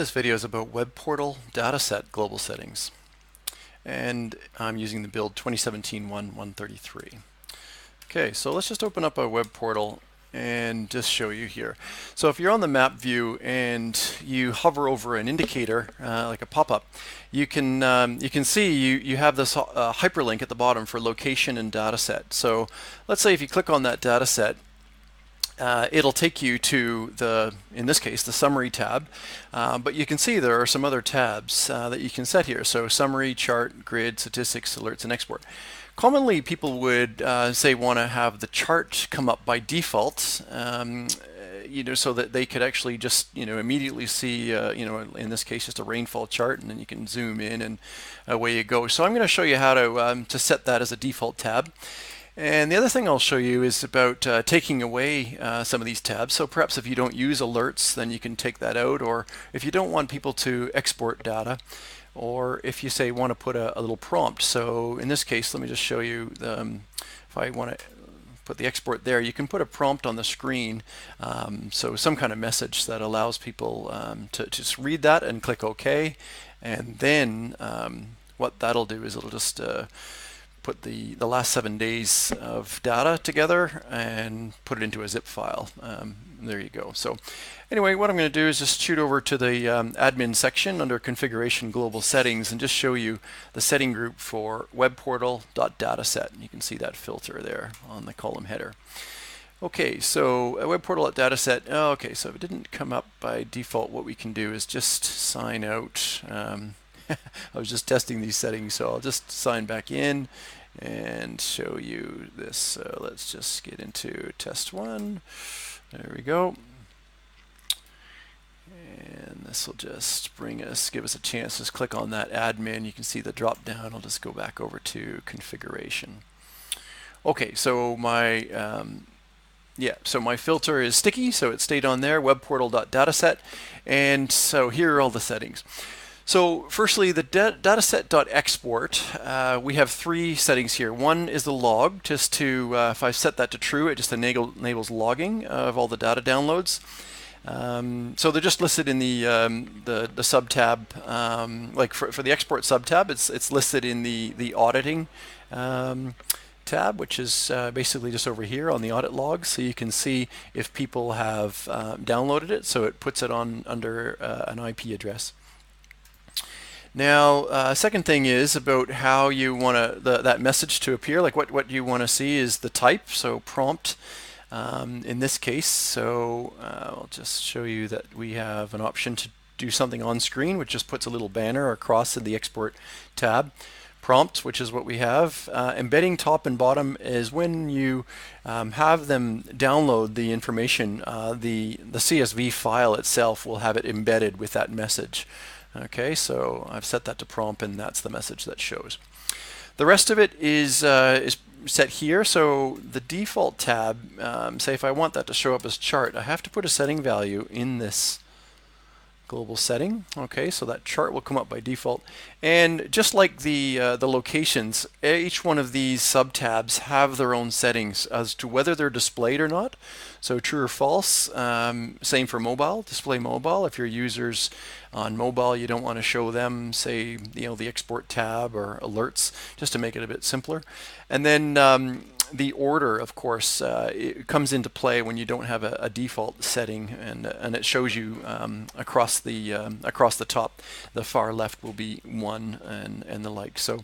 This video is about WebPortal.DataSet global settings, and I'm using the build 2017-1-133. Okay, so let's just open up a web portal and just show you here. So if you're on the map view and you hover over an indicator, like a pop-up, you can see you have this hyperlink at the bottom for location and dataset. So let's say if you click on that dataset, it'll take you to in this case, the summary tab, but you can see there are some other tabs that you can set here. So summary, chart, grid, statistics, alerts, and export. Commonly, people would say want to have the chart come up by default, so that they could actually just immediately see in this case just a rainfall chart, and then you can zoom in and away you go. So I'm going to show you how to set that as a default tab. And the other thing I'll show you is about taking away some of these tabs. So perhaps if you don't use alerts, then you can take that out, or if you don't want people to export data, or if you say want to put a little prompt. So in this case, let me just show you if I want to put the export there, you can put a prompt on the screen, so some kind of message that allows people to just read that and click OK, and then what that'll do is it'll just put the last 7 days of data together and put it into a zip file. There you go. So anyway, what I'm going to do is just shoot over to the admin section under configuration global settings and just show you the setting group for WebPortal.DataSet. You can see that filter there on the column header. Okay, so WebPortal.DataSet. Okay, so if it didn't come up by default, what we can do is just sign out. I was just testing these settings, so I'll just sign back in and show you this. So let's just get into test one. There we go. And this will just give us a chance to just click on that admin. You can see the drop down. I'll just go back over to configuration. Okay, so my my filter is sticky, so it stayed on there, WebPortal.DataSet, and so here are all the settings. So firstly, the dataset.export, we have 3 settings here. One is the log, just to, if I set that to true, it just enables logging of all the data downloads. So they're just listed in the sub-tab, like for the export sub-tab, it's listed in the auditing tab, which is basically just over here on the audit logs, so you can see if people have downloaded it, so it puts it on under an IP address. Now, second thing is about how you want that message to appear. Like what you want to see is the type, so prompt in this case. So I'll just show you that we have an option to do something on screen, which just puts a little banner across in the export tab. Prompt, which is what we have. Embedding top and bottom is when you have them download the information, the CSV file itself will have it embedded with that message. Okay, so I've set that to prompt, and that's the message that shows. The rest of it is set here. So the default tab, say if I want that to show up as chart, I have to put a setting value in this global setting. Okay, so that chart will come up by default, and just like the locations, each one of these sub tabs have their own settings as to whether they're displayed or not. So true or false. Same for mobile. Display mobile. If your users on mobile, you don't want to show them, say, the export tab or alerts, just to make it a bit simpler. And then the order, of course, it comes into play when you don't have a default setting, and it shows you across the top. The far left will be 1 and the like. So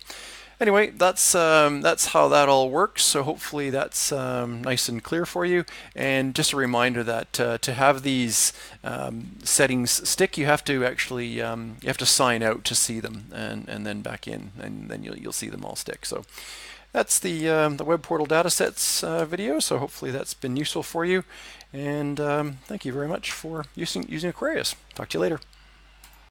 anyway, that's how that all works. So hopefully that's nice and clear for you. And just a reminder that to have these settings stick, you have to actually sign out to see them, and then back in, and then you'll see them all stick. So that's the WebPortal.DataSets video. So hopefully that's been useful for you. And thank you very much for using AQUARIUS. Talk to you later.